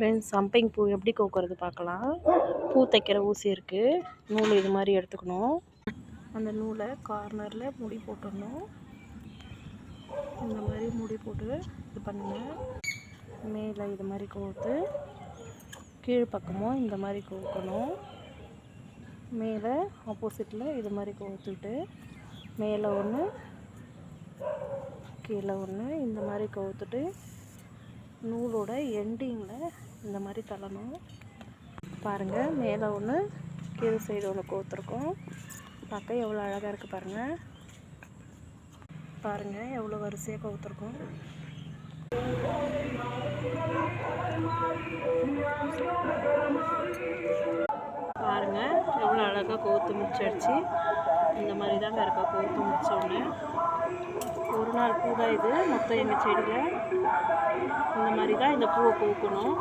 Friends, சம்பங்கி பூ எப்படி கோக்கிறது பார்க்கலாம். பூ தைக்கிற ஊசி இருக்குது. நூல் இது மாதிரி எடுத்துக்கணும். அந்த நூலை கார்னரில் முடி போட்டுடணும். இந்த மாதிரி முடி போட்டு இது பண்ணுங்க. மேலே இது மாதிரி கோர்த்து கீழ்ப்பக்கமும் இந்த மாதிரி கோக்கணும். மேலே ஆப்போசிட்டில் இது மாதிரி கோர்த்துட்டு மேலே ஒன்று கீழே ஒன்று இந்த மாதிரி கோர்த்துட்டு நூலோட எண்டிங்கில் இந்த மாதிரி தள்ளணும். பாருங்கள், மேலே ஒன்று கீழே சைடு ஒன்று கோர்த்துருக்கோம். பார்க்க எவ்வளோ அழகாக இருக்குது பாருங்கள். பாருங்கள் எவ்வளோ வரிசையாக கோர்த்துருக்கோம். பாருங்கள் எவ்வளோ அழகாக கோர்த்து முடிச்சிடுச்சு. இந்த மாதிரி தாங்க இருக்கா கோர்த்து முடிச்சோடனே. ஒரு நாள் பூ தான் இது. மொத்தம் எங்கள் செடியில் இந்த மாதிரி தான் இந்த பூவை கோக்கணும்.